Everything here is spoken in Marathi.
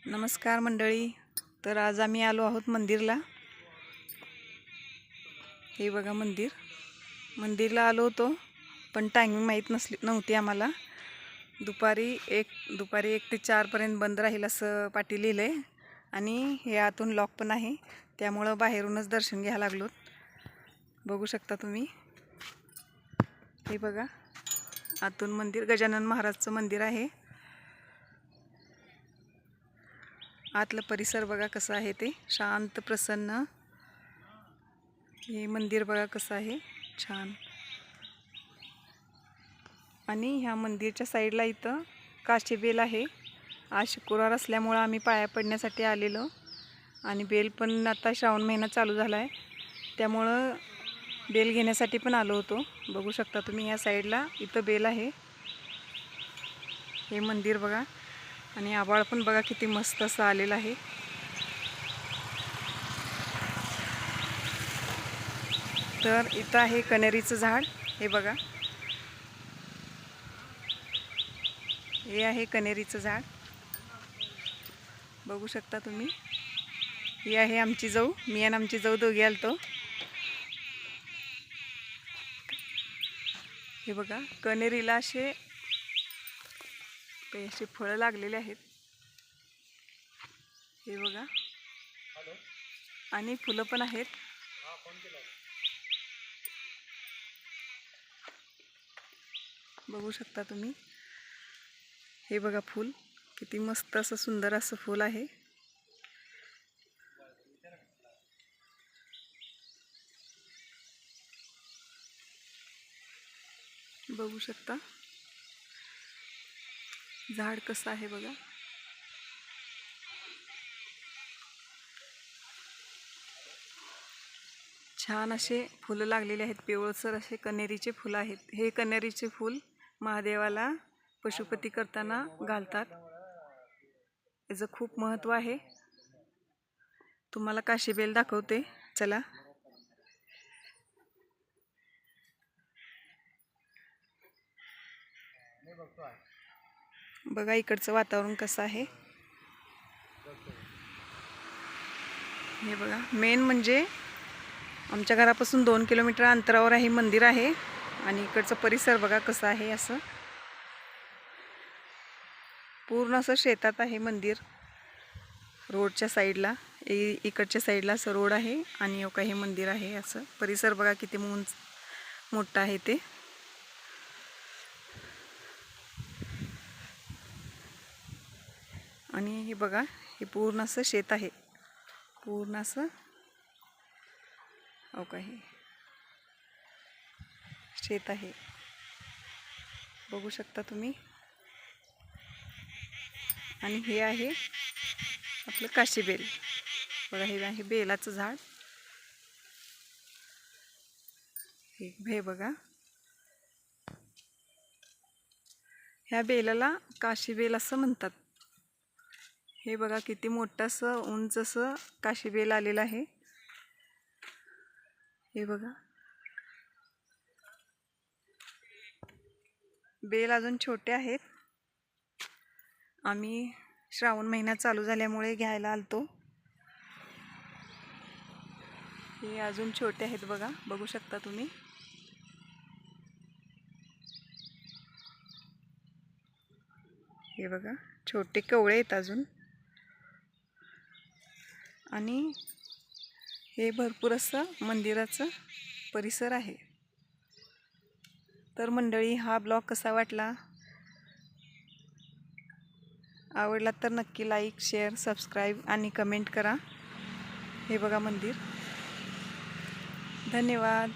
नमस्कार मंडळी. तर आज आम्ही आलो आहोत मंदिरला. हे बघा मंदिरला आलो होतो, पण टायमिंग माहीत नव्हती आम्हाला. दुपारी 1 ते 4 पर्यंत बंद राहील असं पाटी लिहिलंय आणि हे आतून लॉक पण आहे, त्यामुळं बाहेरूनच दर्शन घ्यायला लागलो. बघू शकता तुम्ही. हे बघा आतून मंदिर गजानन महाराजचं मंदिर आहे. आतलं परिसर बघा कसं आहे, ते शांत प्रसन्न. हे मंदिर बघा कसं आहे, छान. आणि ह्या मंदिरच्या साईडला इथं काशीबेल आहे. आज शुक्रवार असल्यामुळं आम्ही पाया पडण्यासाठी आलेलो, आणि बेल पण आता श्रावण महिना चालू झाला आहे, त्यामुळं बेल घेण्यासाठी पण आलो होतो. बघू शकता तुम्ही, या साईडला इथं बेल आहे. हे मंदिर बघा, आणि आभाळ पण बघा किती मस्त असं आलेलं आहे. तर इथं आहे कण्हेरीचं झाड. हे बघा, हे आहे कण्हेरीचं झाड. बघू शकता तुम्ही. ही आहे आमची जाऊ. मी आणि आमची जाऊ दोघी आलतो. हे बघा कण्हेरीला असे फळं लागलेले आहेत. हे बघा, आणि फुलं पण आहेत. बघू शकता तुम्ही. हे बघा फूल किती मस्त असं सुंदर असं फूल आहे. बघू शकता झाड कसं आहे बघा. छान असे फुलं लागलेले आहेत, पिवळसर असे कण्हेरीचे फुलं आहेत. हे कण्हेरीचे फूल महादेवाला पशुपती करताना घालतात. याचं खूप महत्त्व आहे. तुम्हाला काशीबेल दाखवते, चला. बघा इकडचं वातावरण कसं आहे. हे बघा, मेन म्हणजे आमच्या घरापासून 2 किलोमीटर अंतरावर हे मंदिर आहे, आणि इकडचं परिसर बघा कसं आहे. असं पूर्ण असं शेतात आहे मंदिर. रोडच्या साईडला, इकडच्या साईडला असं रोड आहे, आणि हे मंदिर आहे. असं परिसर बघा किती मोठा आहे ते. आणि हे बघा, हे पूर्ण असं शेत आहे. पूर्ण असं हे शेत आहे. बघू शकता तुम्ही. आणि हे आहे आपलं काशीबेल. बघा, हे आहे बेलाचं झाड. हे बघा, ह्या बेलाला काशीबेल असं म्हणतात. हे बघा किती मोठं असं उंच असं काशीबेल आलेलं आहे. हे बघा, बेल अजून छोटे आहेत. आम्ही श्रावण महिना चालू झाल्यामुळे घ्यायला आलतो. हे अजून छोटे आहेत बघा. बघू शकता तुम्ही. हे बघा छोटे कवळे आहेत अजून, आणि हे भरपूर असं मंदिराचं परिसर आहे. तर मंडळी, हा ब्लॉग कसा वाटला? आवडला तर नक्की लाईक, शेअर, सबस्क्राईब आणि कमेंट करा. हे बघा मंदिर. धन्यवाद.